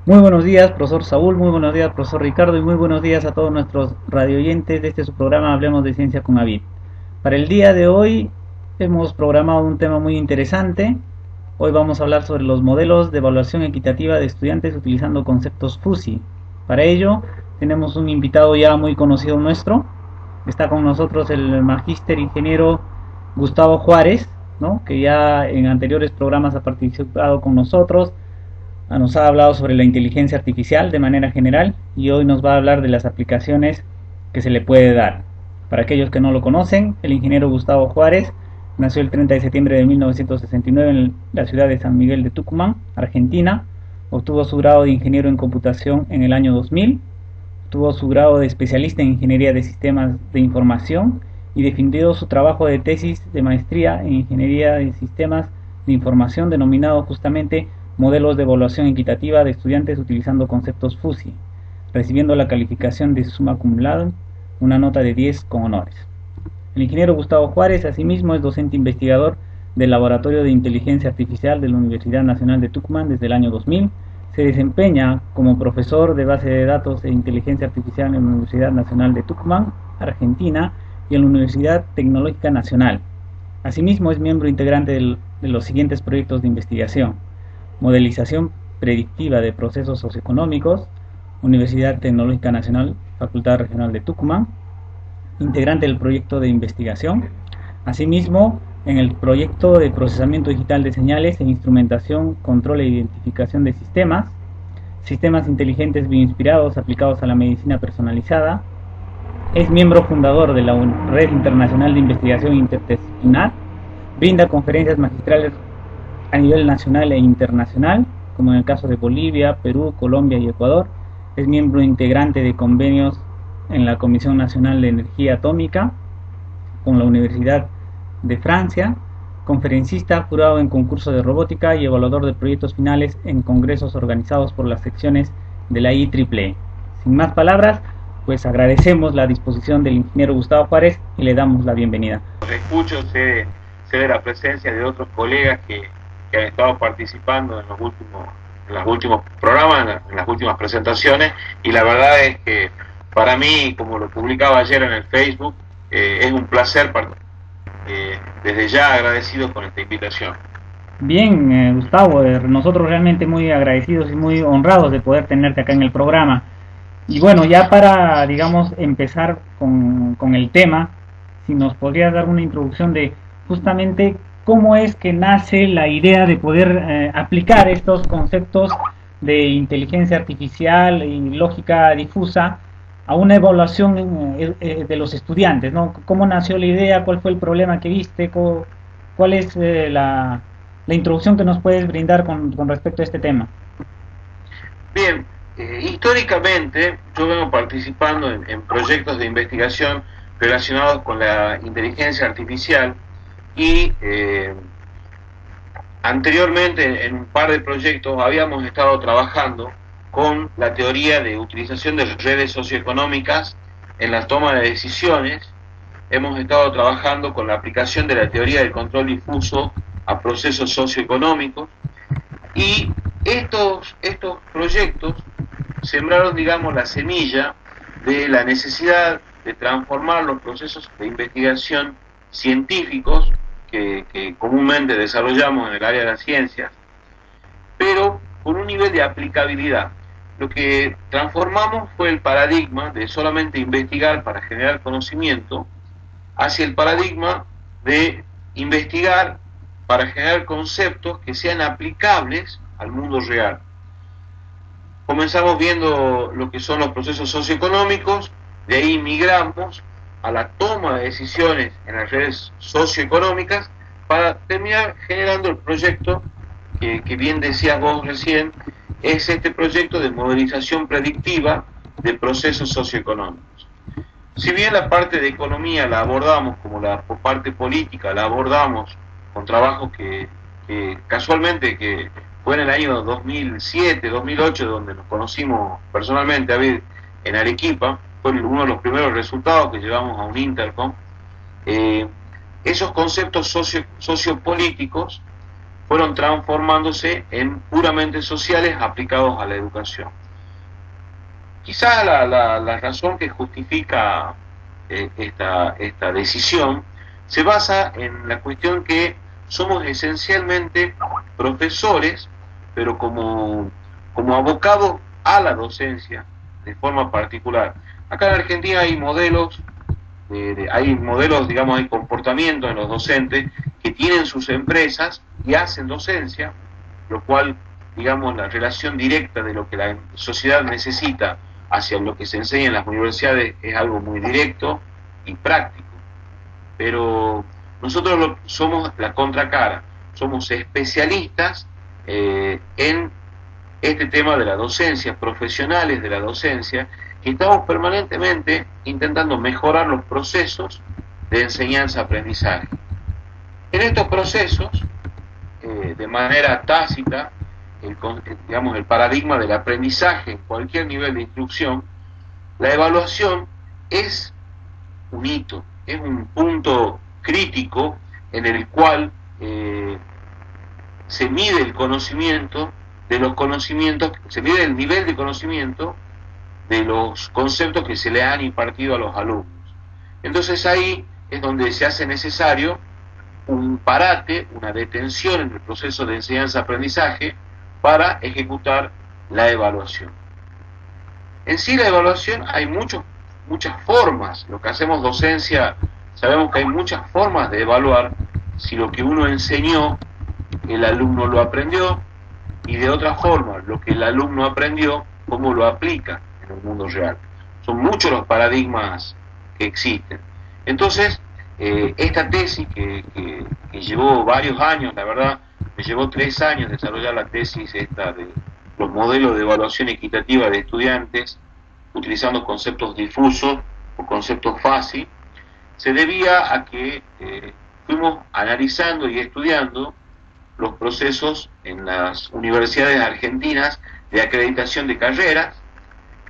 Muy buenos días, profesor Saúl, muy buenos días, profesor Ricardo, y muy buenos días a todos nuestros radioyentes de este su programa Hablemos de Ciencia con Avid. Para el día de hoy hemos programado un tema muy interesante. Hoy vamos a hablar sobre los modelos de evaluación equitativa de estudiantes utilizando conceptos FUSI. Para ello tenemos un invitado ya muy conocido nuestro. Está con nosotros el magíster ingeniero Gustavo Juárez, ¿no? Que ya en anteriores programas ha participado con nosotros. Nos ha hablado sobre la inteligencia artificial de manera general y hoy nos va a hablar de las aplicaciones que se le puede dar. Para aquellos que no lo conocen, el ingeniero Gustavo Juárez nació el 30 de septiembre de 1969 en la ciudad de San Miguel de Tucumán, Argentina. Obtuvo su grado de ingeniero en computación en el año 2000. Obtuvo su grado de especialista en ingeniería de sistemas de información y defendió su trabajo de tesis de maestría en ingeniería de sistemas de información denominado justamente modelos de evaluación equitativa de estudiantes utilizando conceptos FUSI, recibiendo la calificación de summa cum laude, una nota de 10 con honores. El ingeniero Gustavo Juárez, asimismo, es docente investigador del Laboratorio de Inteligencia Artificial de la Universidad Nacional de Tucumán desde el año 2000. Se desempeña como profesor de base de datos e inteligencia artificial en la Universidad Nacional de Tucumán, Argentina, y en la Universidad Tecnológica Nacional. Asimismo, es miembro integrante de los siguientes proyectos de investigación: modelización predictiva de procesos socioeconómicos, Universidad Tecnológica Nacional, Facultad Regional de Tucumán, integrante del proyecto de investigación. Asimismo, en el proyecto de procesamiento digital de señales e instrumentación, control e identificación de sistemas, sistemas inteligentes bioinspirados aplicados a la medicina personalizada. Es miembro fundador de la Red Internacional de Investigación Interdisciplinar. Brinda conferencias magistrales a nivel nacional e internacional, como en el caso de Bolivia, Perú, Colombia y Ecuador. Es miembro integrante de convenios en la Comisión Nacional de Energía Atómica con la Universidad de Francia, conferencista, jurado en concurso de robótica y evaluador de proyectos finales en congresos organizados por las secciones de la IEEE. Sin más palabras, pues agradecemos la disposición del ingeniero Gustavo Juárez y le damos la bienvenida. Escucho, sé de la presencia de otros colegas que han estado participando en los últimos programas, en las últimas presentaciones, y la verdad es que para mí, como lo publicaba ayer en el Facebook, es un placer desde ya agradecido con esta invitación. Bien, Gustavo, nosotros realmente muy agradecidos y muy honrados de poder tenerte acá en el programa. Y bueno, ya para, digamos, empezar con el tema, si nos podrías dar una introducción de justamente cómo es que nace la idea de poder aplicar estos conceptos de inteligencia artificial y lógica difusa a una evaluación de los estudiantes, ¿no? ¿Cómo nació la idea? ¿Cuál fue el problema que viste? ¿Cuál es la introducción que nos puedes brindar con respecto a este tema? Bien, históricamente yo vengo participando en proyectos de investigación relacionados con la inteligencia artificial y anteriormente en un par de proyectos habíamos estado trabajando con la teoría de utilización de redes socioeconómicas en la toma de decisiones. Hemos estado trabajando con la aplicación de la teoría del control difuso a procesos socioeconómicos y estos proyectos sembraron, digamos, la semilla de la necesidad de transformar los procesos de investigación científicos que comúnmente desarrollamos en el área de las ciencias, pero con un nivel de aplicabilidad. Lo que transformamos fue el paradigma de solamente investigar para generar conocimiento hacia el paradigma de investigar para generar conceptos que sean aplicables al mundo real. Comenzamos viendo lo que son los procesos socioeconómicos, de ahí migramos a la toma de decisiones en las redes socioeconómicas para terminar generando el proyecto que bien decías vos recién, es este proyecto de modelización predictiva de procesos socioeconómicos. Si bien la parte de economía la abordamos, como la parte política la abordamos con trabajos que casualmente que fue en el año 2007, 2008, donde nos conocimos personalmente, David, en Arequipa, fue uno de los primeros resultados que llevamos a un Intercom. Esos conceptos sociopolíticos fueron transformándose en puramente sociales aplicados a la educación. Quizá la razón que justifica esta decisión se basa en la cuestión que somos esencialmente profesores, pero como abocados a la docencia de forma particular. Acá en Argentina hay modelos, digamos, hay comportamientos en los docentes que tienen sus empresas y hacen docencia, lo cual, digamos, la relación directa de lo que la sociedad necesita hacia lo que se enseña en las universidades es algo muy directo y práctico. Pero nosotros somos la contracara, somos especialistas en este tema de la docencia, profesionales de la docencia, que estamos permanentemente intentando mejorar los procesos de enseñanza-aprendizaje. En estos procesos, de manera tácita, el paradigma del aprendizaje en cualquier nivel de instrucción, la evaluación es un hito, es un punto crítico en el cual se mide el conocimiento de los conocimientos, se mide el nivel de conocimiento de los conceptos que se le han impartido a los alumnos. Entonces ahí es donde se hace necesario un parate, una detención en el proceso de enseñanza-aprendizaje para ejecutar la evaluación. En sí la evaluación hay muchas formas. Lo que hacemos docencia, sabemos que hay muchas formas de evaluar si lo que uno enseñó, el alumno lo aprendió, y de otra forma, lo que el alumno aprendió, cómo lo aplica en el mundo real. Son muchos los paradigmas que existen. Entonces, esta tesis que llevó varios años, la verdad, me llevó 3 años desarrollar la tesis esta de los modelos de evaluación equitativa de estudiantes, utilizando conceptos difusos o conceptos fáciles, se debía a que fuimos analizando y estudiando los procesos en las universidades argentinas de acreditación de carreras.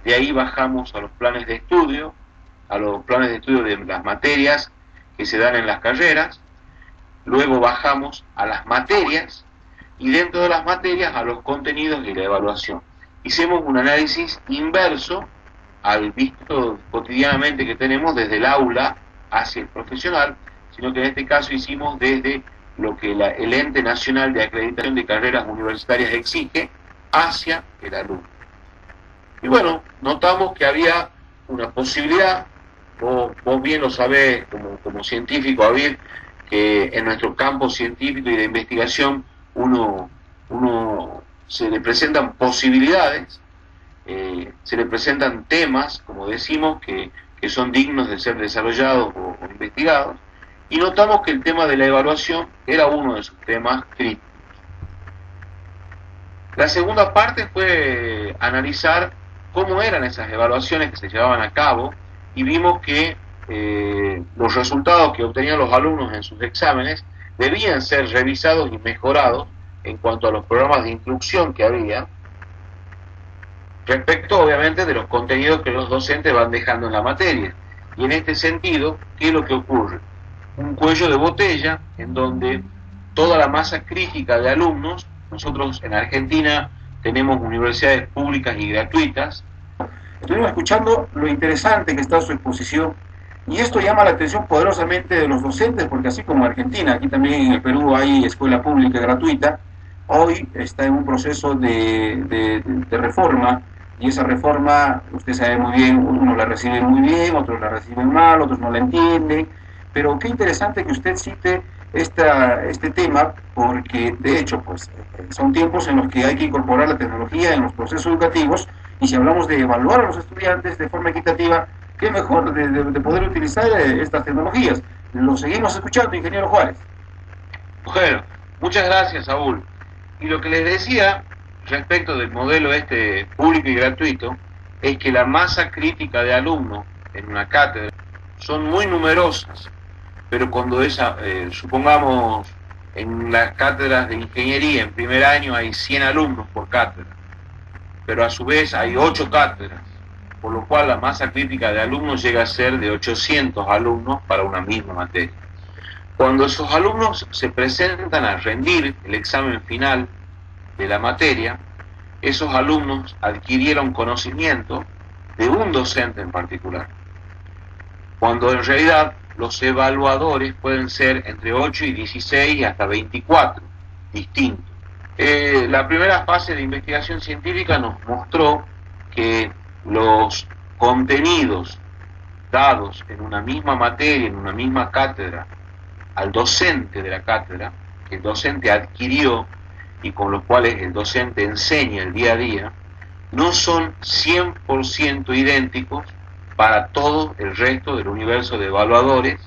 De ahí bajamos a los planes de estudio, de las materias que se dan en las carreras, luego bajamos a las materias y dentro de las materias a los contenidos y la evaluación. Hicimos un análisis inverso al visto cotidianamente que tenemos desde el aula hacia el profesional, sino que en este caso hicimos desde lo que el Ente Nacional de Acreditación de Carreras Universitarias exige hacia el alumno. Y bueno, notamos que había una posibilidad, vos bien lo sabés como científico, David, que en nuestro campo científico y de investigación uno se le presentan posibilidades, se le presentan temas, como decimos, que son dignos de ser desarrollados o investigados, y notamos que el tema de la evaluación era uno de sus temas críticos. La segunda parte fue analizar cómo eran esas evaluaciones que se llevaban a cabo, y vimos que los resultados que obtenían los alumnos en sus exámenes debían ser revisados y mejorados en cuanto a los programas de instrucción que había, respecto obviamente de los contenidos que los docentes van dejando en la materia. Y en este sentido, ¿qué es lo que ocurre? Un cuello de botella en donde toda la masa crítica de alumnos, nosotros en Argentina tenemos universidades públicas y gratuitas. Estuvimos escuchando lo interesante que está su exposición, y esto llama la atención poderosamente de los docentes, porque así como en Argentina, aquí también en el Perú hay escuela pública gratuita. Hoy está en un proceso de reforma, y esa reforma, usted sabe muy bien, unos la reciben muy bien, otros la reciben mal, otros no la entienden, pero qué interesante que usted cite este tema, porque de hecho pues son tiempos en los que hay que incorporar la tecnología en los procesos educativos, y si hablamos de evaluar a los estudiantes de forma equitativa, qué mejor de poder utilizar estas tecnologías. Lo seguimos escuchando, ingeniero Juárez. Bueno, muchas gracias, Saúl. Y lo que les decía respecto del modelo público y gratuito es que la masa crítica de alumnos en una cátedra son muy numerosas, pero cuando supongamos en las cátedras de ingeniería en primer año hay 100 alumnos por cátedra, pero a su vez hay 8 cátedras, por lo cual la masa crítica de alumnos llega a ser de 800 alumnos para una misma materia. Cuando esos alumnos se presentan a rendir el examen final de la materia, esos alumnos adquirieron conocimiento de un docente en particular, cuando en realidad los evaluadores pueden ser entre 8 y 16 y hasta 24 distintos. La primera fase de investigación científica nos mostró que los contenidos dados en una misma materia, en una misma cátedra, al docente de la cátedra, que el docente adquirió y con los cuales el docente enseña el día a día, no son 100% idénticos para todo el resto del universo de evaluadores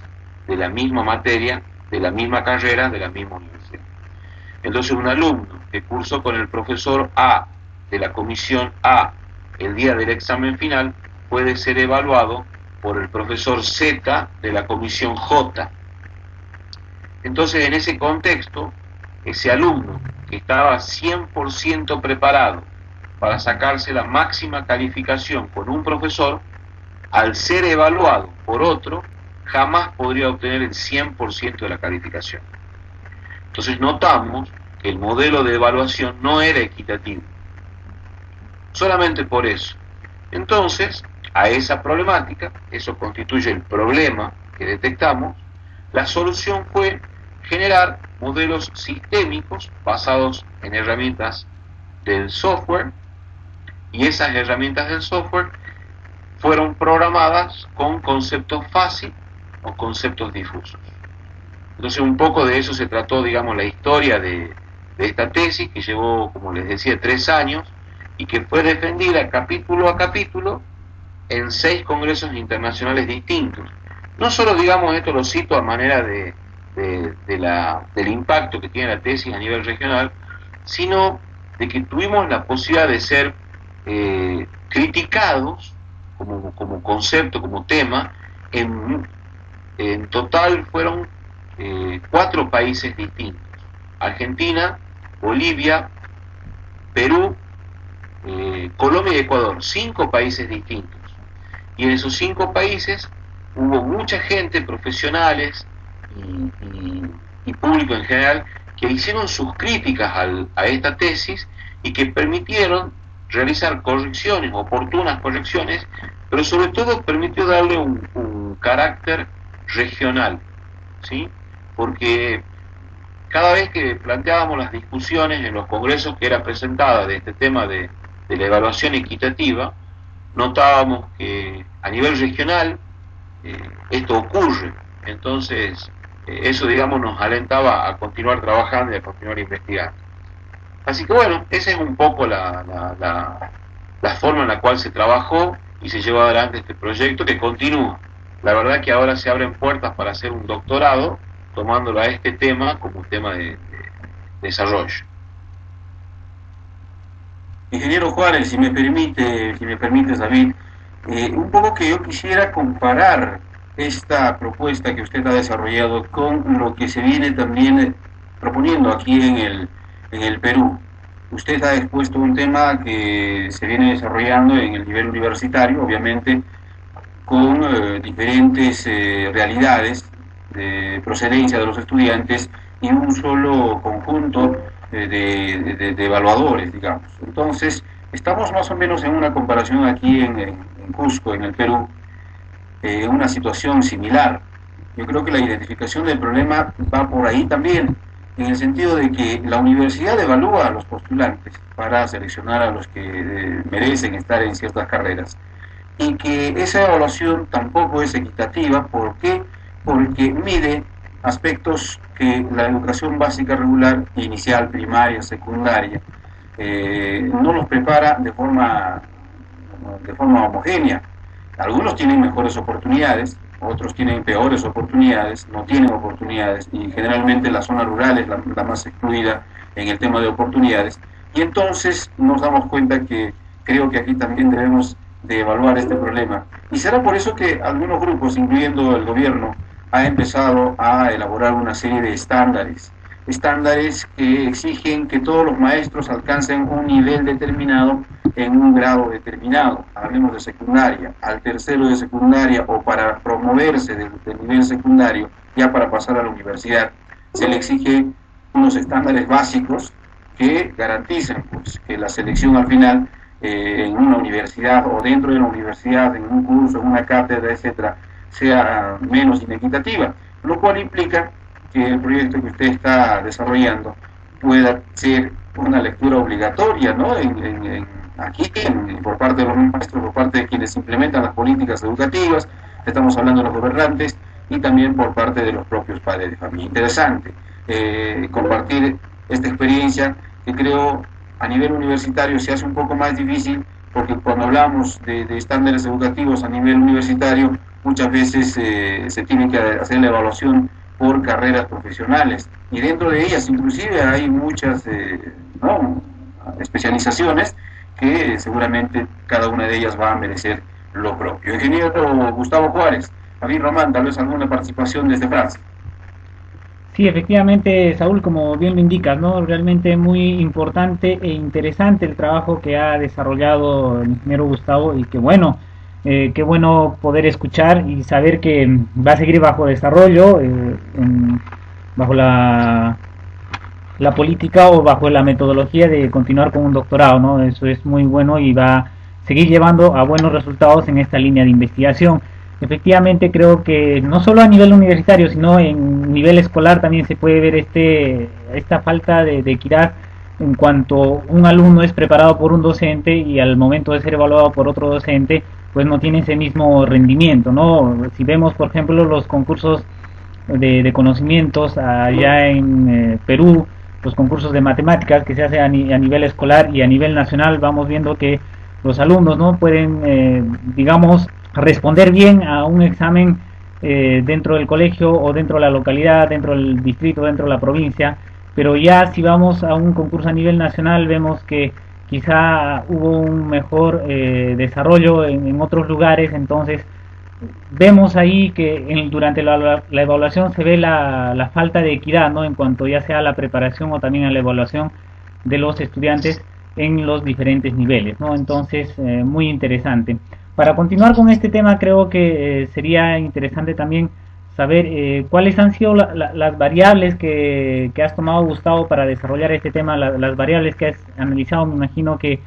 de la misma materia, de la misma carrera, de la misma universidad. Entonces un alumno que cursó con el profesor A de la comisión A el día del examen final puede ser evaluado por el profesor Z de la comisión J. Entonces en ese contexto, ese alumno que estaba 100% preparado para sacarse la máxima calificación con un profesor, al ser evaluado por otro, jamás podría obtener el 100% de la calificación. Entonces notamos que el modelo de evaluación no era equitativo. Solamente por eso. Entonces, a esa problemática, eso constituye el problema que detectamos, la solución fue generar modelos sistémicos basados en herramientas del software, y esas herramientas del software fueron programadas con conceptos fáciles o conceptos difusos. Entonces un poco de eso se trató, digamos, la historia de esta tesis, que llevó, como les decía, 3 años, y que fue defendida capítulo a capítulo en 6 congresos internacionales distintos. No solo, digamos, esto lo cito a manera del impacto que tiene la tesis a nivel regional, sino de que tuvimos la posibilidad de ser criticados como concepto, como tema. En total fueron 4 países distintos: Argentina, Bolivia, Perú, Colombia y Ecuador. 5 países distintos. Y en esos 5 países hubo mucha gente, profesionales y público en general, que hicieron sus críticas a esta tesis y que permitieron realizar correcciones, oportunas correcciones, pero sobre todo permitió darle un carácter regional, ¿sí? Porque cada vez que planteábamos las discusiones en los congresos que era presentada de este tema de la evaluación equitativa, notábamos que a nivel regional esto ocurre. Entonces eso, digamos, nos alentaba a continuar trabajando y a continuar investigando. Así que bueno, esa es un poco la forma en la cual se trabajó y se llevó adelante este proyecto, que continúa. La verdad que ahora se abren puertas para hacer un doctorado, tomándolo a este tema como un tema de desarrollo. Ingeniero Juárez, si me permites, David, un poco que yo quisiera comparar esta propuesta que usted ha desarrollado con lo que se viene también proponiendo aquí en el Perú. Usted ha expuesto un tema que se viene desarrollando en el nivel universitario, obviamente con diferentes realidades de procedencia de los estudiantes y un solo conjunto de evaluadores, digamos. Entonces, estamos más o menos en una comparación aquí en Cusco, en el Perú, una situación similar. Yo creo que la identificación del problema va por ahí también, en el sentido de que la universidad evalúa a los postulantes para seleccionar a los que merecen estar en ciertas carreras, y que esa evaluación tampoco es equitativa. ¿Por qué? Porque mide aspectos que la educación básica regular, inicial, primaria, secundaria, no los prepara de forma homogénea. Algunos tienen mejores oportunidades, otros tienen peores oportunidades, no tienen oportunidades, y generalmente la zona rural es la más excluida en el tema de oportunidades. Y entonces nos damos cuenta que creo que aquí también debemos de evaluar este problema. Y será por eso que algunos grupos, incluyendo el gobierno, ha empezado a elaborar una serie de estándares estándares que exigen que todos los maestros alcancen un nivel determinado en un grado determinado, hablemos de secundaria, al tercero de secundaria o para promoverse del nivel secundario, ya para pasar a la universidad, se le exige unos estándares básicos que garanticen pues, que la selección al final en una universidad o dentro de la universidad, en un curso, en una cátedra, etcétera, sea menos inequitativa, lo cual implica que el proyecto que usted está desarrollando pueda ser una lectura obligatoria, ¿no? Aquí, por parte de los maestros, por parte de quienes implementan las políticas educativas, estamos hablando de los gobernantes, y también por parte de los propios padres de familia. Interesante compartir esta experiencia que creo a nivel universitario se hace un poco más difícil, porque cuando hablamos de estándares educativos a nivel universitario, muchas veces se tiene que hacer la evaluación por carreras profesionales, y dentro de ellas inclusive hay muchas especializaciones que seguramente cada una de ellas va a merecer lo propio. Ingeniero Gustavo Juárez, David Román, tal vez alguna participación desde Francia. Sí, efectivamente, Saúl, como bien lo indicas, ¿no? Realmente muy importante e interesante el trabajo que ha desarrollado el ingeniero Gustavo, y que bueno, qué bueno poder escuchar y saber que va a seguir bajo desarrollo, bajo la política o bajo la metodología de continuar con un doctorado, ¿no? Eso es muy bueno y va a seguir llevando a buenos resultados en esta línea de investigación. Efectivamente, creo que no solo a nivel universitario, sino en nivel escolar también se puede ver esta falta de equidad en cuanto un alumno es preparado por un docente y al momento de ser evaluado por otro docente, pues no tiene ese mismo rendimiento, ¿no? Si vemos, por ejemplo, los concursos de conocimientos allá en Perú, los concursos de matemáticas que se hace a nivel escolar y a nivel nacional, vamos viendo que los alumnos no pueden, digamos, responder bien a un examen dentro del colegio o dentro de la localidad, dentro del distrito, dentro de la provincia, pero ya si vamos a un concurso a nivel nacional vemos que quizá hubo un mejor desarrollo en otros lugares. Entonces vemos ahí que durante la evaluación se ve la falta de equidad, ¿no? En cuanto ya sea a la preparación o también a la evaluación de los estudiantes en los diferentes niveles, ¿no? Entonces muy interesante. Para continuar con este tema, creo que sería interesante también saber cuáles han sido las variables que has tomado, Gustavo, para desarrollar este tema, las variables que has analizado. Me imagino que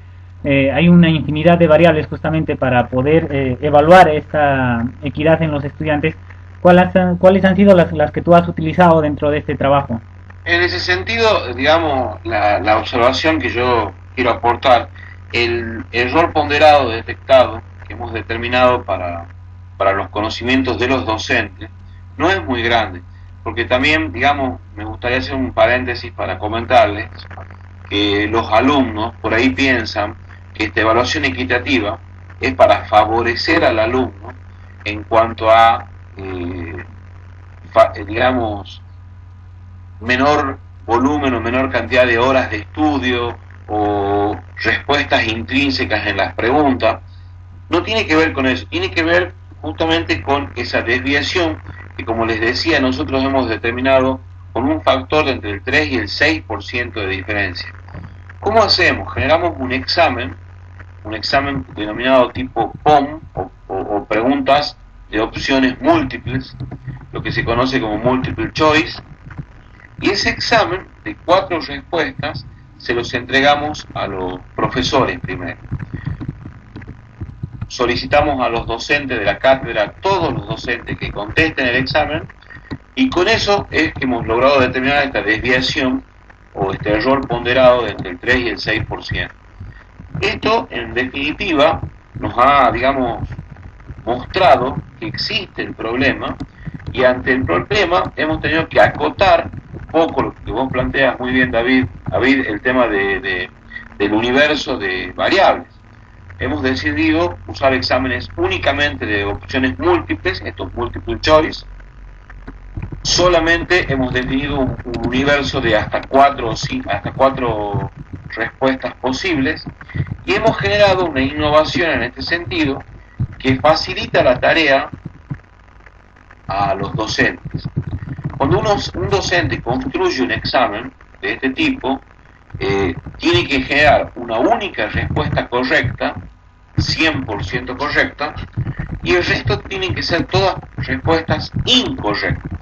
hay una infinidad de variables justamente para poder evaluar esta equidad en los estudiantes. ¿Cuáles han sido las que tú has utilizado dentro de este trabajo? En ese sentido, digamos, la observación que yo quiero aportar, el error ponderado detectado que hemos determinado para los conocimientos de los docentes no es muy grande, porque también, digamos, me gustaría hacer un paréntesis para comentarles que los alumnos por ahí piensan que esta evaluación equitativa es para favorecer al alumno en cuanto a, digamos, menor volumen o menor cantidad de horas de estudio o respuestas intrínsecas en las preguntas. No tiene que ver con eso, tiene que ver justamente con esa desviación que, como les decía, nosotros hemos determinado con un factor de entre el 3 y el 6% de diferencia. ¿Cómo hacemos? Generamos un examen denominado tipo POM o preguntas de opciones múltiples, lo que se conoce como multiple choice, y ese examen de 4 respuestas se los entregamos a los profesores primero. Solicitamos a los docentes de la cátedra, todos los docentes que contesten el examen, y con eso es que hemos logrado determinar esta desviación o este error ponderado de entre el 3 y el 6%. Esto, en definitiva, nos ha, digamos, mostrado que existe el problema, y ante el problema hemos tenido que acotar un poco lo que vos planteas muy bien, David, el tema del universo de variables. Hemos decidido usar exámenes únicamente de opciones múltiples, estos multiple choice. Solamente hemos definido un universo de hasta 4 respuestas posibles, y hemos generado una innovación en este sentido que facilita la tarea a los docentes. Cuando un docente construye un examen de este tipo, tiene que generar una única respuesta correcta, 100% correcta, y el resto tienen que ser todas respuestas incorrectas.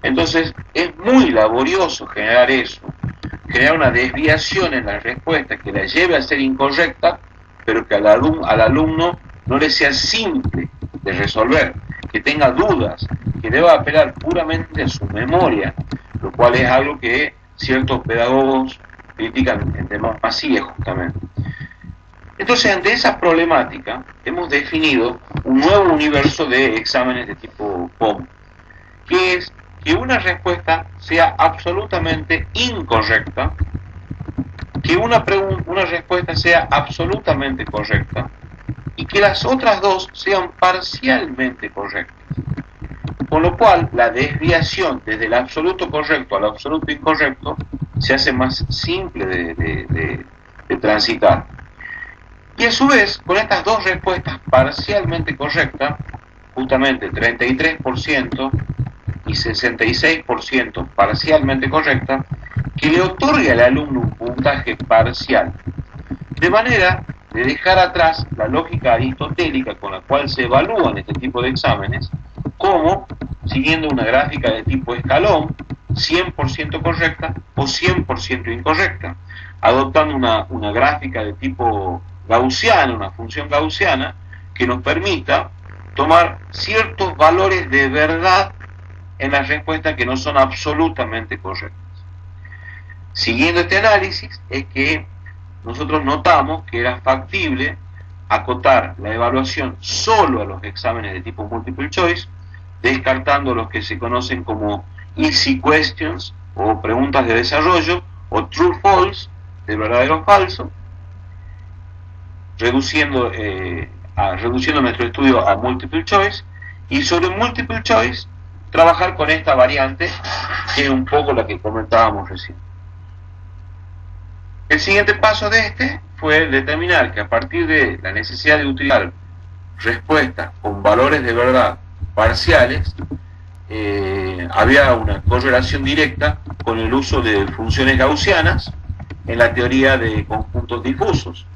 Entonces es muy laborioso generar eso, generar una desviación en la respuesta que la lleve a ser incorrecta, pero que al alumno no le sea simple de resolver, que tenga dudas, que deba apelar puramente a su memoria, lo cual es algo que ciertos pedagogos critican en demasía justamente. Entonces, ante esa problemática, hemos definido un nuevo universo de exámenes de tipo POM, que es que una respuesta sea absolutamente incorrecta, que una respuesta sea absolutamente correcta, y que las otras dos sean parcialmente correctas. Con lo cual, la desviación desde el absoluto correcto al absoluto incorrecto se hace más simple de transitar. Y a su vez, con estas dos respuestas parcialmente correctas, justamente 33% y 66% parcialmente correctas, que le otorga al alumno un puntaje parcial, de manera de dejar atrás la lógica aristotélica con la cual se evalúan este tipo de exámenes, como siguiendo una gráfica de tipo escalón, 100% correcta o 100% incorrecta, adoptando una gráfica de tipo gaussiana, una función gaussiana, que nos permita tomar ciertos valores de verdad en las respuestas que no son absolutamente correctas. Siguiendo este análisis es que nosotros notamos que era factible acotar la evaluación solo a los exámenes de tipo multiple choice, descartando los que se conocen como easy questions o preguntas de desarrollo o true false, de verdadero o falso, reduciendo nuestro estudio a multiple choice, y sobre multiple choice trabajar con esta variante que es un poco la que comentábamos recién. El siguiente paso de este fue determinar que a partir de la necesidad de utilizar respuestas con valores de verdad parciales, había una correlación directa con el uso de funciones gaussianas en la teoría de conjuntos difusos.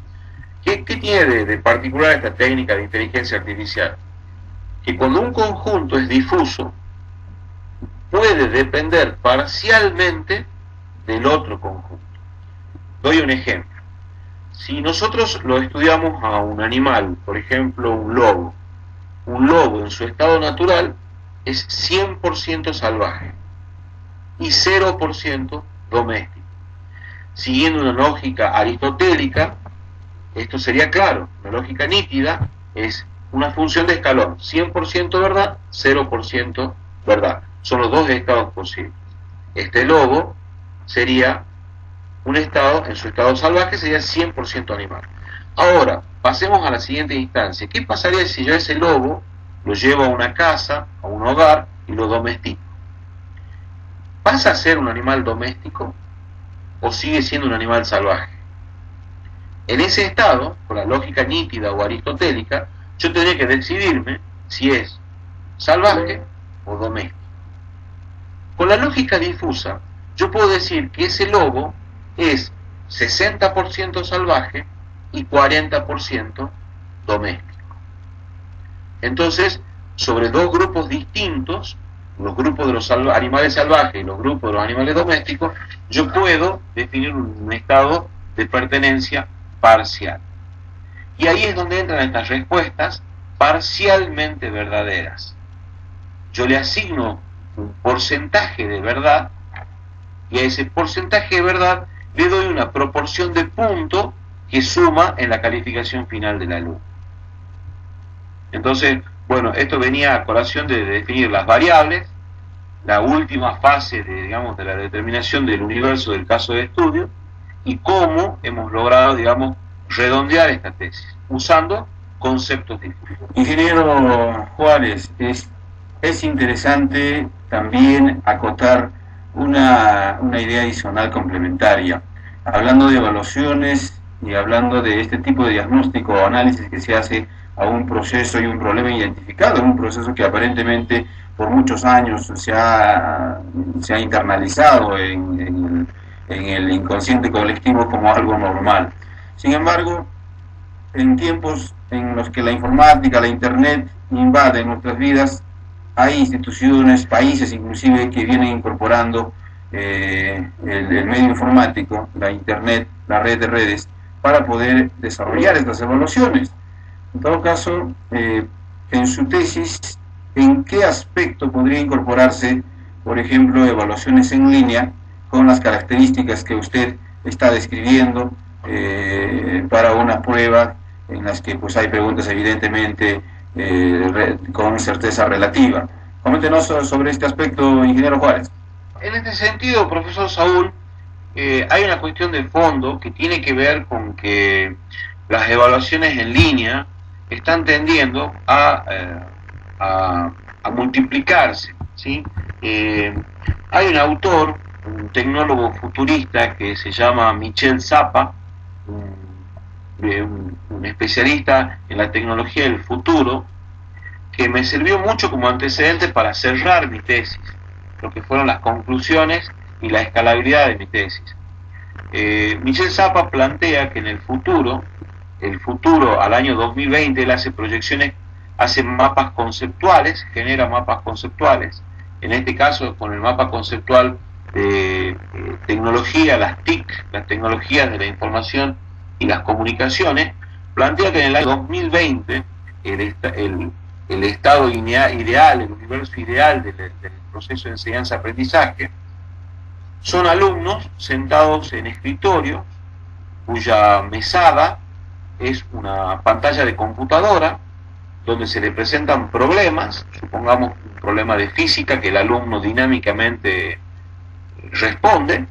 ¿Qué tiene de particular esta técnica de inteligencia artificial? Que cuando un conjunto es difuso, puede depender parcialmente del otro conjunto. Doy un ejemplo. Si nosotros lo estudiamos a un animal, por ejemplo un lobo en su estado natural es 100% salvaje y 0% doméstico. Siguiendo una lógica aristotélica, esto sería claro, una lógica nítida es una función de escalón, 100% verdad, 0% verdad. Son los dos estados posibles. Este lobo sería un estado, en su estado salvaje sería 100% animal. Ahora, pasemos a la siguiente instancia. ¿Qué pasaría si yo a ese lobo lo llevo a una casa, a un hogar y lo domestico? ¿Pasa a ser un animal doméstico o sigue siendo un animal salvaje? En ese estado, con la lógica nítida o aristotélica, yo tendría que decidirme si es salvaje o doméstico. Con la lógica difusa, yo puedo decir que ese lobo es 60% salvaje y 40% doméstico. Entonces, sobre dos grupos distintos, los grupos de los animales salvajes y los grupos de los animales domésticos, yo puedo definir un estado de pertenencia parcial. Y ahí es donde entran estas respuestas parcialmente verdaderas. Yo le asigno un porcentaje de verdad y a ese porcentaje de verdad le doy una proporción de punto que suma en la calificación final del alumno. Entonces, bueno, esto venía a colación de definir las variables, la última fase de la determinación del universo del caso de estudio, y cómo hemos logrado, redondear esta tesis, usando conceptos difusos. Ingeniero Juárez, es interesante también acotar una idea adicional complementaria, hablando de evaluaciones y hablando de este tipo de diagnóstico o análisis que se hace a un proceso y un problema identificado, un proceso que aparentemente por muchos años se ha internalizado en el inconsciente colectivo como algo normal. Sin embargo, en tiempos en los que la informática, la internet invade nuestras vidas, hay instituciones, países inclusive, que vienen incorporando el medio informático, la internet, la red de redes, para poder desarrollar estas evaluaciones. En todo caso, en su tesis, ¿en qué aspecto podría incorporarse, por ejemplo, evaluaciones en línea con las características que usted está describiendo para una prueba en las que pues hay preguntas evidentemente con certeza relativa? Coméntenos sobre este aspecto, ingeniero Juárez. En este sentido, profesor Saúl, hay una cuestión de fondo que tiene que ver con que las evaluaciones en línea están tendiendo a multiplicarse, ¿sí? Hay un autor, un tecnólogo futurista que se llama Michel Zappa, un especialista en la tecnología del futuro, que me sirvió mucho como antecedente para cerrar mi tesis, lo que fueron las conclusiones y la escalabilidad de mi tesis. Michel Zappa plantea que en el futuro al año 2020, él hace proyecciones, hace mapas conceptuales, genera mapas conceptuales. En este caso, con el mapa conceptual de tecnología, las TIC, las tecnologías de la información y las comunicaciones, plantea que en el año 2020 el estado ideal, el universo ideal del proceso de enseñanza-aprendizaje son alumnos sentados en escritorios cuya mesada es una pantalla de computadora donde se le presentan problemas, supongamos un problema de física que el alumno dinámicamente responde,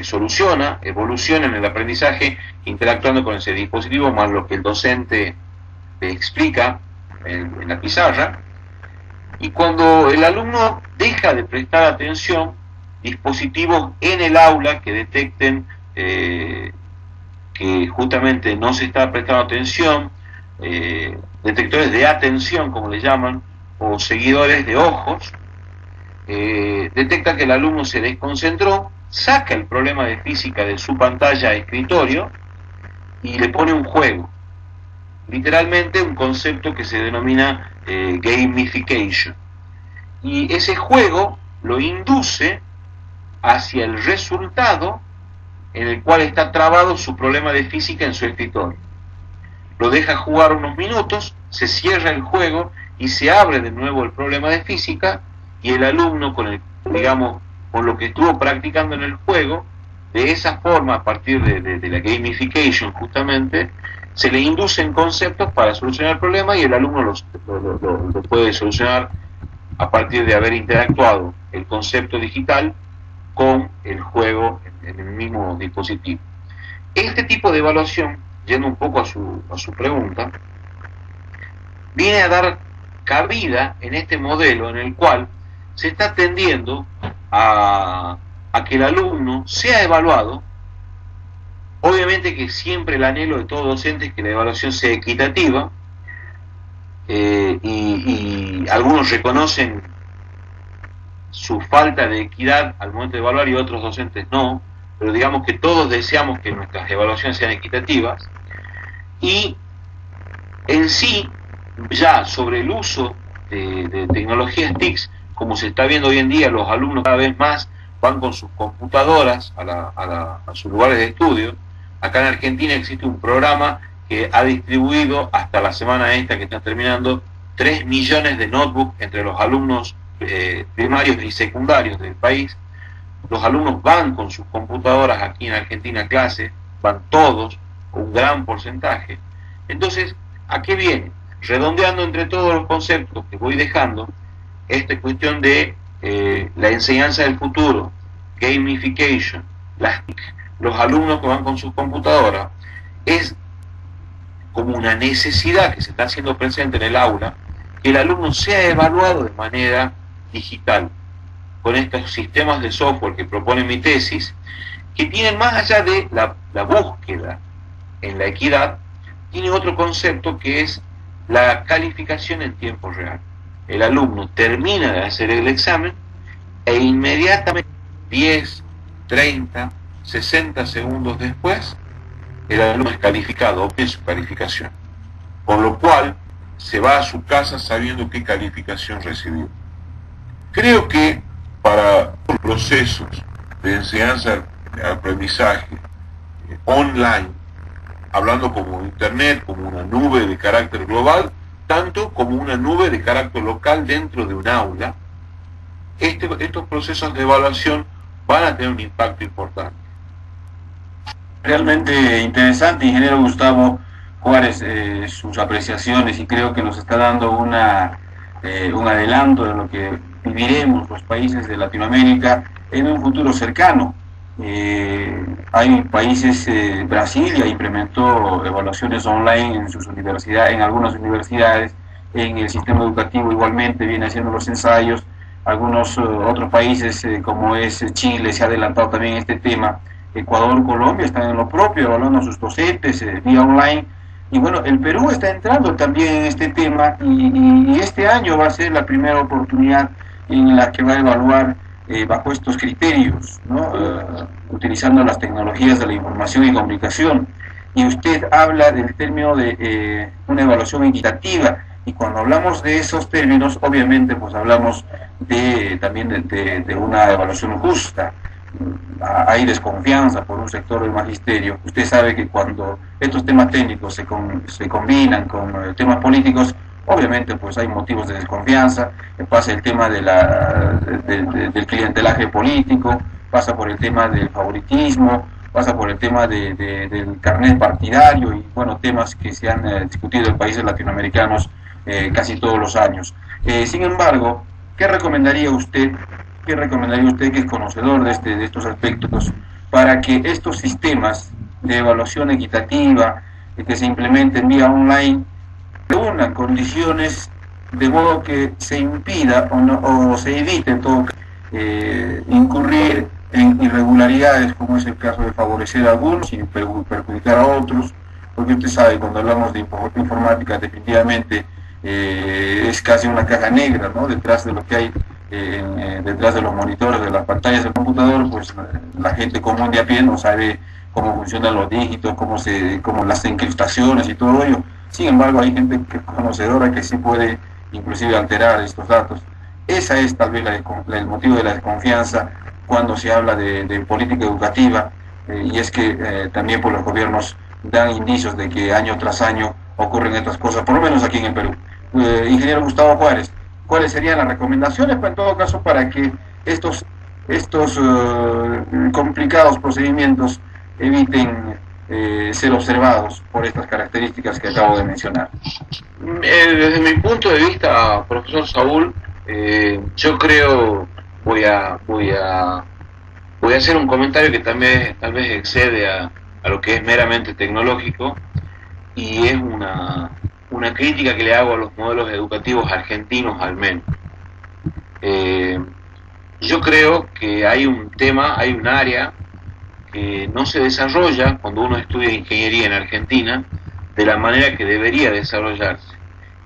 soluciona, evoluciona en el aprendizaje interactuando con ese dispositivo más lo que el docente le explica en la pizarra. Y cuando el alumno deja de prestar atención, dispositivos en el aula que detecten que justamente no se está prestando atención, detectores de atención, como le llaman, o seguidores de ojos, detecta que el alumno se desconcentró, saca el problema de física de su pantalla a escritorio y le pone un juego. Literalmente un concepto que se denomina gamification. Y ese juego lo induce hacia el resultado en el cual está trabado su problema de física en su escritorio. Lo deja jugar unos minutos, se cierra el juego y se abre de nuevo el problema de física, y el alumno con lo que estuvo practicando en el juego, de esa forma, a partir de la gamification justamente, se le inducen conceptos para solucionar el problema y el alumno lo puede solucionar a partir de haber interactuado el concepto digital con el juego en el mismo dispositivo. Este tipo de evaluación, yendo un poco a su pregunta, viene a dar cabida en este modelo en el cual se está tendiendo a que el alumno sea evaluado. Obviamente que siempre el anhelo de todo docente es que la evaluación sea equitativa, y algunos reconocen su falta de equidad al momento de evaluar y otros docentes no, pero digamos que todos deseamos que nuestras evaluaciones sean equitativas. Y en sí, ya sobre el uso de tecnologías TICs, como se está viendo hoy en día, los alumnos cada vez más van con sus computadoras a sus lugares de estudio. Acá en Argentina existe un programa que ha distribuido hasta la semana esta que está terminando 3 millones de notebooks entre los alumnos primarios y secundarios del país. Los alumnos van con sus computadoras aquí en Argentina a clase, van todos, un gran porcentaje. Entonces, ¿a qué viene? Redondeando entre todos los conceptos que voy dejando, esta cuestión de la enseñanza del futuro, gamification, los alumnos que van con sus computadoras, es como una necesidad que se está haciendo presente en el aula, que el alumno sea evaluado de manera digital, con estos sistemas de software que propone mi tesis, que tienen, más allá de la búsqueda en la equidad, tiene otro concepto que es la calificación en tiempo real. el alumno termina de hacer el examen e inmediatamente 10, 30, 60 segundos después el alumno es calificado, obtiene su calificación, con lo cual se va a su casa sabiendo qué calificación recibió. Creo que para los procesos de enseñanza-aprendizaje online, hablando como Internet, como una nube de carácter global, tanto como una nube de carácter local dentro de un aula, estos procesos de evaluación van a tener un impacto importante. Realmente interesante, ingeniero Gustavo Juárez, sus apreciaciones, y creo que nos está dando un adelanto de lo que viviremos los países de Latinoamérica en un futuro cercano. Hay países, Brasil ya implementó evaluaciones online en sus universidades, en algunas universidades, en el sistema educativo igualmente viene haciendo los ensayos. Algunos otros países como es Chile se ha adelantado también en este tema. Ecuador, Colombia están en lo propio, evaluando a sus docentes vía online. Y bueno, el Perú está entrando también en este tema y este año va a ser la primera oportunidad en la que va a evaluar bajo estos criterios, ¿no? Utilizando las tecnologías de la información y comunicación. Y usted habla del término de una evaluación equitativa, y cuando hablamos de esos términos, obviamente pues hablamos también de una evaluación justa. Hay desconfianza por un sector del magisterio. Usted sabe que cuando estos temas técnicos se combinan con temas políticos, obviamente pues hay motivos de desconfianza. Pasa el tema del clientelaje político, pasa por el tema del favoritismo, pasa por el tema del carnet partidario y bueno, temas que se han discutido en países latinoamericanos casi todos los años. Sin embargo, ¿qué recomendaría usted que es conocedor de estos aspectos para que estos sistemas de evaluación equitativa que se implementen vía online reúnan condiciones de modo que se impida o se evite en todo caso incurrir en irregularidades, como es el caso de favorecer a algunos y perjudicar a otros? Porque usted sabe, cuando hablamos de informática, definitivamente es casi una caja negra, ¿no? Detrás de lo que hay detrás de los monitores, de las pantallas del computador, pues la gente común de a pie no sabe cómo funcionan los dígitos, cómo las encriptaciones y todo ello. Sin embargo, hay gente conocedora que sí puede inclusive alterar estos datos. Esa es tal vez el motivo de la desconfianza cuando se habla de política educativa, y es que también por los gobiernos dan indicios de que año tras año ocurren estas cosas, por lo menos aquí en el Perú. Ingeniero Gustavo Juárez, ¿cuáles serían las recomendaciones en todo caso para que estos complicados procedimientos eviten ser observados por estas características que acabo de mencionar? Desde mi punto de vista, profesor Saúl, yo creo, voy a hacer un comentario que también tal vez excede a lo que es meramente tecnológico, y es una crítica que le hago a los modelos educativos argentinos al menos. Yo creo que hay un área que no se desarrolla cuando uno estudia ingeniería en Argentina de la manera que debería desarrollarse.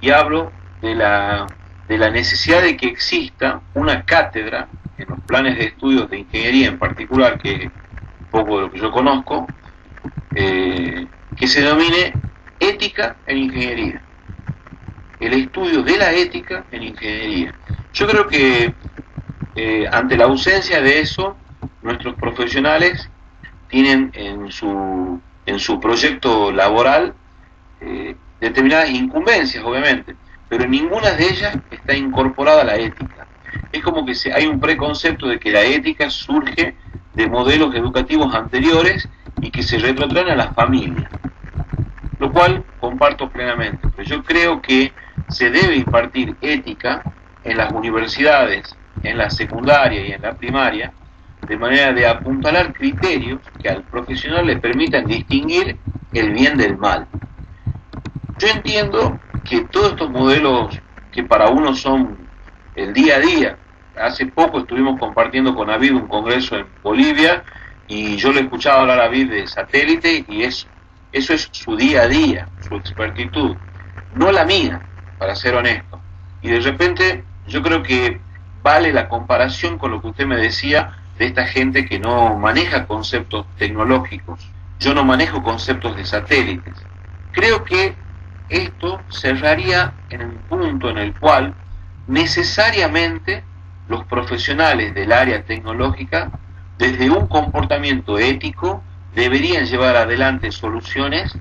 Y hablo de la necesidad de que exista una cátedra en los planes de estudios de ingeniería en particular, que es un poco de lo que yo conozco, que se denomine ética en ingeniería, el estudio de la ética en ingeniería. Yo creo que ante la ausencia de eso, nuestros profesionales tienen en su proyecto laboral determinadas incumbencias, obviamente, pero en ninguna de ellas está incorporada la ética. Es como que hay un preconcepto de que la ética surge de modelos educativos anteriores y que se retrotraen a las familias, lo cual comparto plenamente. Pero yo creo que se debe impartir ética en las universidades, en la secundaria y en la primaria, de manera de apuntalar criterios que al profesional le permitan distinguir el bien del mal. Yo entiendo que todos estos modelos que para uno son el día a día, hace poco estuvimos compartiendo con Avid un congreso en Bolivia y yo le escuchaba hablar a Avid de satélite y eso es su día a día, su expertitud, no la mía, para ser honesto. Y de repente yo creo que vale la comparación con lo que usted me decía de esta gente que no maneja conceptos tecnológicos. Yo no manejo conceptos de satélites. Creo que esto cerraría en un punto en el cual necesariamente los profesionales del área tecnológica, desde un comportamiento ético, deberían llevar adelante soluciones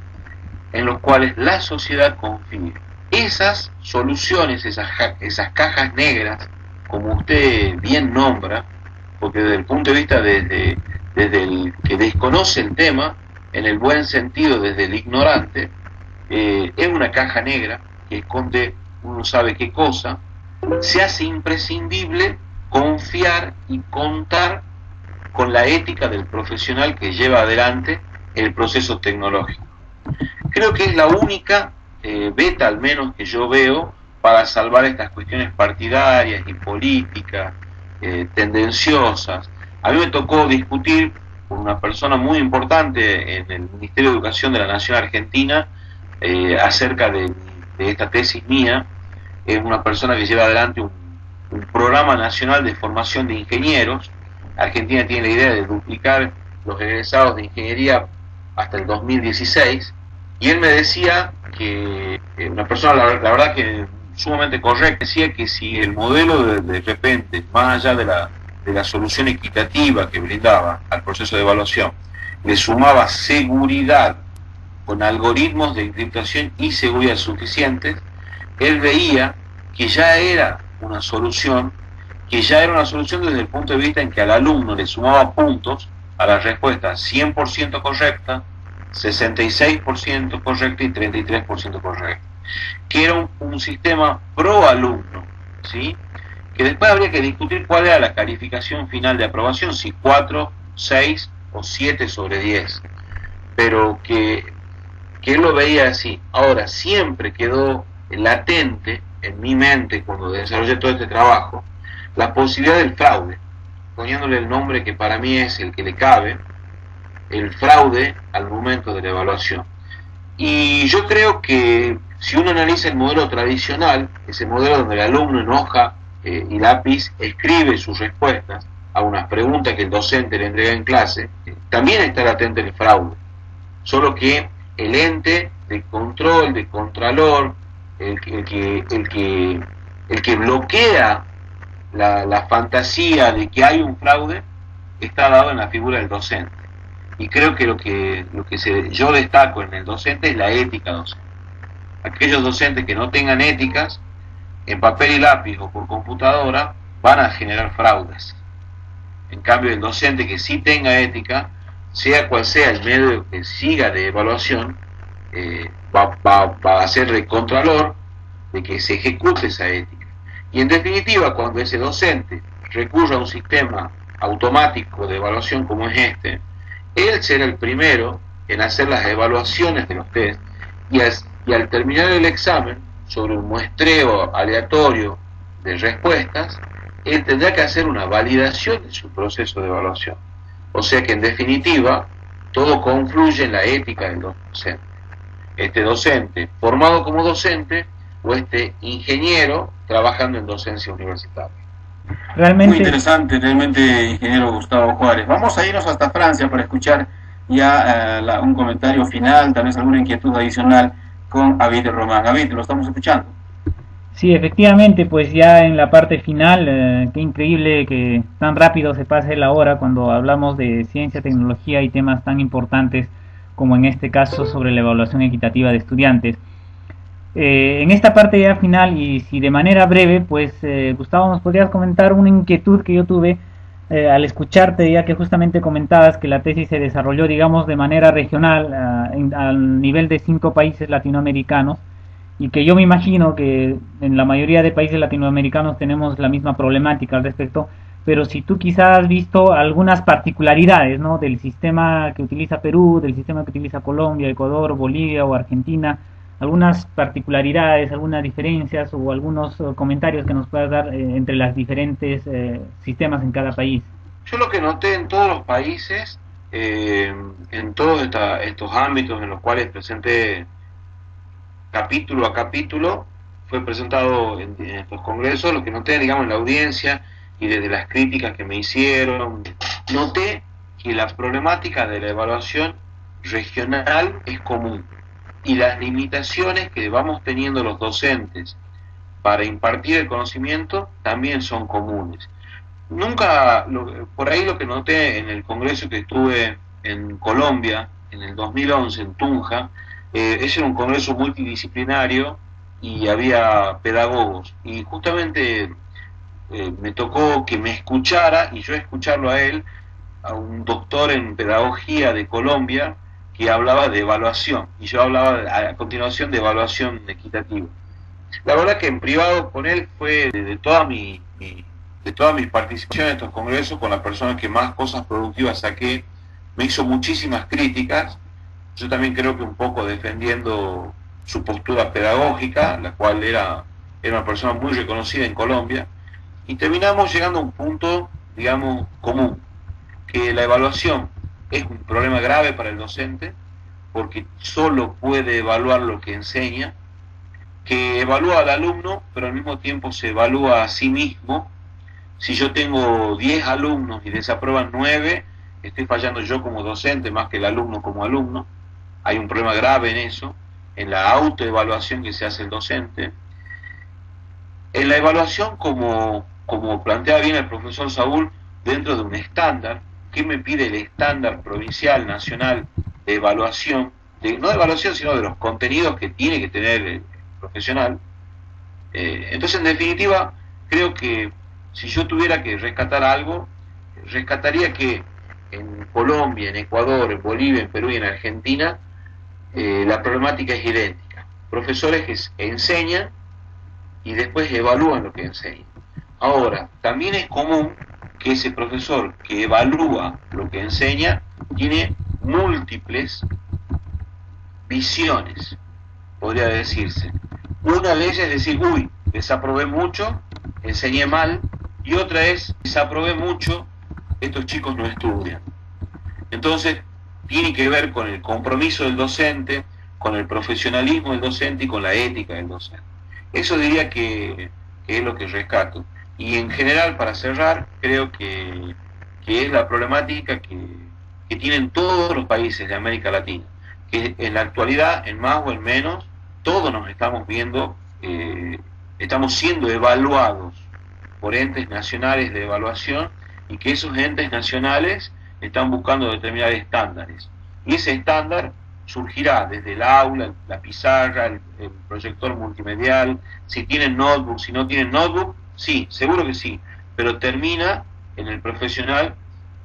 en las cuales la sociedad confíe. Esas soluciones, esas cajas negras, como usted bien nombra, porque desde el punto de vista desde el que desconoce el tema, en el buen sentido, desde el ignorante, es una caja negra que esconde uno sabe qué cosa. Se hace imprescindible confiar y contar con la ética del profesional que lleva adelante el proceso tecnológico. Creo que es la única beta, al menos, que yo veo para salvar estas cuestiones partidarias y políticas, tendenciosas. A mí me tocó discutir con una persona muy importante en el Ministerio de Educación de la Nación Argentina acerca de esta tesis mía. Es una persona que lleva adelante un programa nacional de formación de ingenieros. Argentina tiene la idea de duplicar los egresados de ingeniería hasta el 2016, y él me decía que una persona, la verdad que sumamente correcta, decía que si el modelo de repente, más allá de la solución equitativa que brindaba al proceso de evaluación, le sumaba seguridad con algoritmos de encriptación y seguridad suficientes, él veía que ya era una solución, desde el punto de vista en que al alumno le sumaba puntos a la respuesta 100% correcta, 66% correcta y 33% correcta, que era un sistema pro alumno, ¿sí? Que después habría que discutir cuál era la calificación final de aprobación, si 4, 6 o 7 sobre 10, pero que él lo veía así. Ahora, siempre quedó latente en mi mente, cuando desarrollé todo este trabajo, la posibilidad del fraude, poniéndole el nombre que para mí es el que le cabe, el fraude al momento de la evaluación. Y yo creo que si uno analiza el modelo tradicional, ese modelo donde el alumno en hoja y lápiz escribe sus respuestas a unas preguntas que el docente le entrega en clase, también está latente el fraude, solo que el ente de control, de contralor, el que bloquea la fantasía de que hay un fraude, está dado en la figura del docente. Y creo que yo destaco en el docente es la ética docente. Aquellos docentes que no tengan éticas, en papel y lápiz o por computadora, van a generar fraudes. En cambio, el docente que sí tenga ética, sea cual sea el medio que siga de evaluación, va a ser el contralor de que se ejecute esa ética. Y en definitiva, cuando ese docente recurra a un sistema automático de evaluación como es este, él será el primero en hacer las evaluaciones de los test, y al terminar el examen, sobre un muestreo aleatorio de respuestas, él tendrá que hacer una validación de su proceso de evaluación. O sea que en definitiva, todo confluye en la ética del docente. Este docente formado como docente o este ingeniero trabajando en docencia universitaria. Realmente muy interesante, realmente, ingeniero Gustavo Juárez. Vamos a irnos hasta Francia para escuchar ya un comentario final, tal vez alguna inquietud adicional con Avid Román. Avid, lo estamos escuchando. Sí, efectivamente, pues ya en la parte final, qué increíble que tan rápido se pase la hora cuando hablamos de ciencia, tecnología y temas tan importantes como en este caso sobre la evaluación equitativa de estudiantes. En esta parte ya final, y si de manera breve, pues Gustavo, nos podrías comentar una inquietud que yo tuve al escucharte, ya que justamente comentabas que la tesis se desarrolló, digamos, de manera regional al nivel de 5 países latinoamericanos, y que yo me imagino que en la mayoría de países latinoamericanos tenemos la misma problemática al respecto, pero si tú quizás has visto algunas particularidades, ¿no?, del sistema que utiliza Perú, del sistema que utiliza Colombia, Ecuador, Bolivia o Argentina, algunas particularidades, algunas diferencias o algunos comentarios que nos puedas dar entre los diferentes sistemas en cada país. Yo lo que noté en todos los países, en todos estos ámbitos en los cuales presenté capítulo a capítulo, fue presentado en estos congresos, lo que noté, digamos, en la audiencia y desde las críticas que me hicieron, noté que la problemática de la evaluación regional es común y las limitaciones que vamos teniendo los docentes para impartir el conocimiento también son comunes. Por ahí lo que noté en el congreso que estuve en Colombia, en el 2011, en Tunja, ese era un congreso multidisciplinario y había pedagogos, y justamente me tocó que me escuchara, y yo escucharlo a él, a un doctor en pedagogía de Colombia, que hablaba de evaluación, y yo hablaba a continuación de evaluación equitativa. La verdad que en privado con él fue de todas mis participaciones en estos congresos, con la persona que más cosas productivas saqué. Me hizo muchísimas críticas, yo también creo que un poco defendiendo su postura pedagógica, la cual era una persona muy reconocida en Colombia, y terminamos llegando a un punto, digamos, común, que la evaluación es un problema grave para el docente, porque solo puede evaluar lo que enseña, que evalúa al alumno, pero al mismo tiempo se evalúa a sí mismo. Si yo tengo 10 alumnos y desaprueban 9, estoy fallando yo como docente más que el alumno como alumno. Hay un problema grave en eso, en la autoevaluación que se hace el docente. En la evaluación, como plantea bien el profesor Saúl, dentro de un estándar. ¿Qué me pide el estándar provincial, nacional de evaluación? No de evaluación, sino de los contenidos que tiene que tener el profesional. Entonces, en definitiva, creo que si yo tuviera que rescatar algo, rescataría que en Colombia, en Ecuador, en Bolivia, en Perú y en Argentina, la problemática es idéntica. Profesores que enseñan y después evalúan lo que enseñan. Ahora, también es común que ese profesor que evalúa lo que enseña tiene múltiples visiones, podría decirse. Una de ellas es decir, uy, desaprobé mucho, enseñé mal, y otra es, desaprobé mucho, estos chicos no estudian. Entonces, tiene que ver con el compromiso del docente, con el profesionalismo del docente y con la ética del docente. Eso diría que es lo que rescato. Y en general, para cerrar, creo que es la problemática que tienen todos los países de América Latina, que en la actualidad, en más o en menos, todos nos estamos viendo, estamos siendo evaluados por entes nacionales de evaluación, y que esos entes nacionales están buscando determinar estándares. Y ese estándar surgirá desde el aula, la pizarra, el proyector multimedial, si tienen notebook, si no tienen notebook, sí, seguro que sí, pero termina en el profesional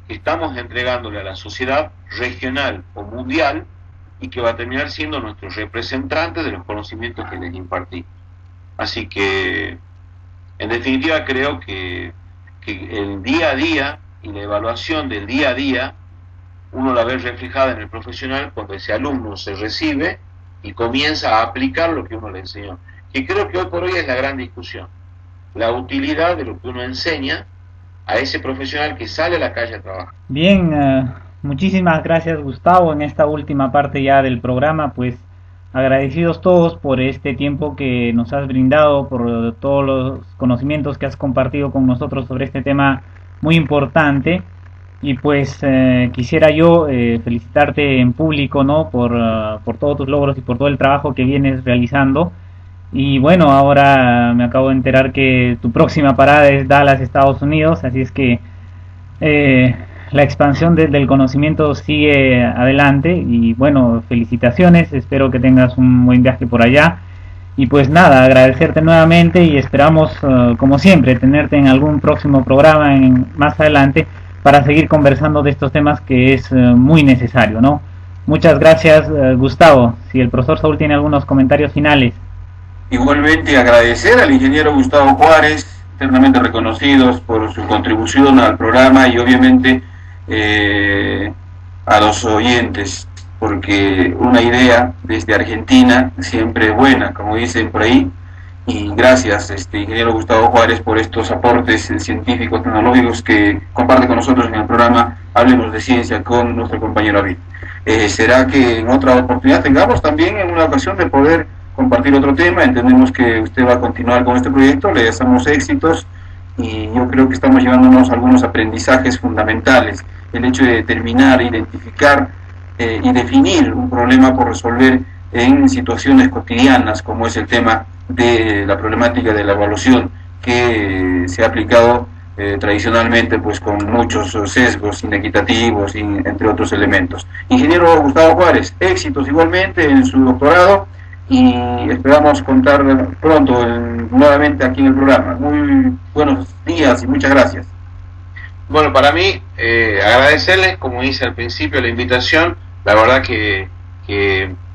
que estamos entregándole a la sociedad regional o mundial, y que va a terminar siendo nuestro representante de los conocimientos que les impartimos. Así que, en definitiva, creo que el día a día y la evaluación del día a día, uno la ve reflejada en el profesional cuando ese alumno se recibe y comienza a aplicar lo que uno le enseñó. Que creo que hoy por hoy es la gran discusión. La utilidad de lo que uno enseña a ese profesional que sale a la calle a trabajar. Bien, muchísimas gracias, Gustavo. En esta última parte ya del programa, pues agradecidos todos por este tiempo que nos has brindado, por todos los conocimientos que has compartido con nosotros sobre este tema muy importante. Y pues quisiera yo felicitarte en público, ¿no? Por todos tus logros y por todo el trabajo que vienes realizando. Y bueno, ahora me acabo de enterar que tu próxima parada es Dallas, Estados Unidos, así es que la expansión del conocimiento sigue adelante. Y bueno, felicitaciones, espero que tengas un buen viaje por allá. Y pues nada, agradecerte nuevamente y esperamos, como siempre, tenerte en algún próximo programa más adelante para seguir conversando de estos temas que es muy necesario, ¿no? Muchas gracias, Gustavo. Si el profesor Saúl tiene algunos comentarios finales. Igualmente agradecer al ingeniero Gustavo Juárez, eternamente reconocidos por su contribución al programa, y obviamente a los oyentes, porque una idea desde Argentina siempre es buena, como dicen por ahí. Y gracias, ingeniero Gustavo Juárez, por estos aportes científicos, tecnológicos que comparte con nosotros en el programa Hablemos de Ciencia con nuestro compañero David. Será que en otra oportunidad tengamos también en una ocasión de poder compartir otro tema. Entendemos que usted va a continuar con este proyecto, le deseamos éxitos y yo creo que estamos llevándonos algunos aprendizajes fundamentales. El hecho de determinar, identificar y definir un problema por resolver en situaciones cotidianas, como es el tema de la problemática de la evaluación, que se ha aplicado tradicionalmente pues con muchos sesgos inequitativos, entre otros elementos. Ingeniero Gustavo Juárez, éxitos igualmente en su doctorado y esperamos contar pronto nuevamente aquí en el programa. Muy buenos días y muchas gracias. Bueno, para mí, agradecerles, como hice al principio, la invitación. La verdad que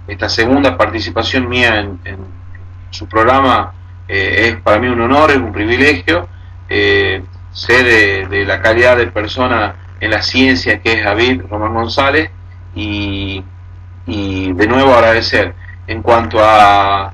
esta segunda participación mía en su programa es para mí un honor, es un privilegio. Sé de la calidad de persona en la ciencia que es David Román González y de nuevo agradecer. En cuanto a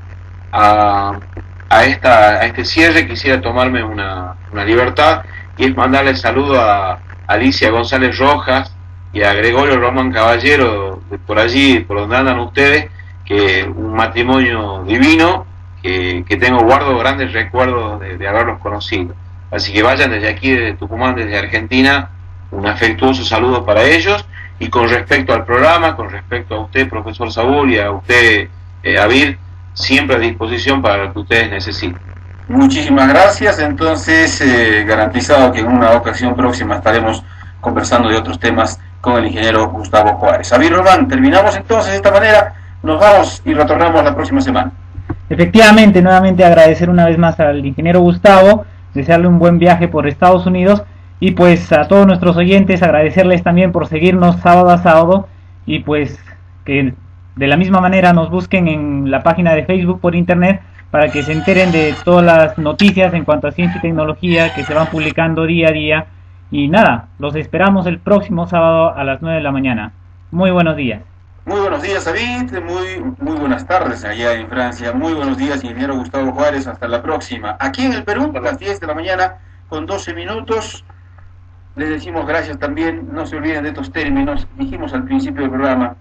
este cierre, quisiera tomarme una libertad y es mandarle saludo a Alicia González Rojas y a Gregorio Román Caballero, de por allí, por donde andan ustedes, que un matrimonio divino, que guardo grandes recuerdos de haberlos conocido. Así que vayan desde aquí, desde Tucumán, desde Argentina, un afectuoso saludo para ellos. Y con respecto al programa, con respecto a usted, profesor Saúl, y a usted, David, siempre a disposición para lo que ustedes necesiten. Muchísimas gracias. Entonces, garantizado que en una ocasión próxima estaremos conversando de otros temas con el ingeniero Gustavo Juárez. David Román, terminamos entonces de esta manera, nos vamos y retornamos la próxima semana. Efectivamente, nuevamente agradecer una vez más al ingeniero Gustavo, desearle un buen viaje por Estados Unidos y pues a todos nuestros oyentes agradecerles también por seguirnos sábado a sábado y pues que de la misma manera nos busquen en la página de Facebook por internet para que se enteren de todas las noticias en cuanto a ciencia y tecnología que se van publicando día a día. Y nada, los esperamos el próximo sábado a las 9 de la mañana. Muy buenos días. Muy buenos días, David. Muy buenas tardes allá en Francia. Muy buenos días, ingeniero Gustavo Juárez. Hasta la próxima. Aquí en el Perú, a las 10 de la mañana, con 12 minutos. Les decimos gracias también. No se olviden de estos términos. Dijimos al principio del programa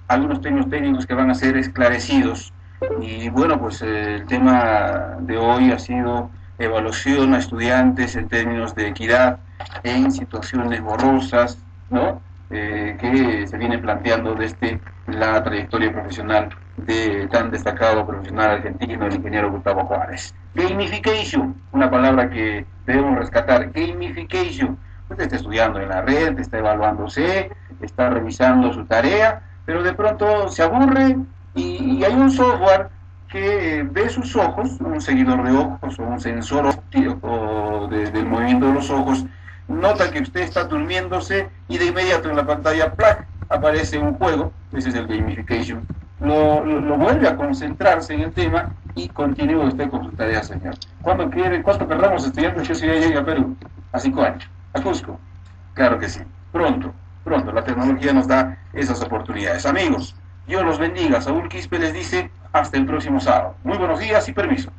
algunos términos técnicos que van a ser esclarecidos. Y bueno, pues el tema de hoy ha sido evaluación a estudiantes en términos de equidad en situaciones borrosas, ¿no? Que se viene planteando desde la trayectoria profesional de tan destacado profesional argentino, el ingeniero Gustavo Juárez. Gamification, una palabra que debemos rescatar. Gamification. Usted está estudiando en la red, está evaluándose, está revisando su tarea, pero de pronto se aburre y hay un software que ve sus ojos, un seguidor de ojos o un sensor óptico del movimiento de los ojos, nota que usted está durmiéndose y de inmediato en la pantalla ¡plac! Aparece un juego. Ese es el gamification. Lo vuelve a concentrarse en el tema y continúa usted con su tarea, señor. ¿Cuánto querramos estudiantes que se llegue a Perú? A 5 años. A Cusco. Claro que sí. Pronto. La tecnología nos da esas oportunidades. Amigos, Dios los bendiga. Saúl Quispe les dice hasta el próximo sábado. Muy buenos días y permiso.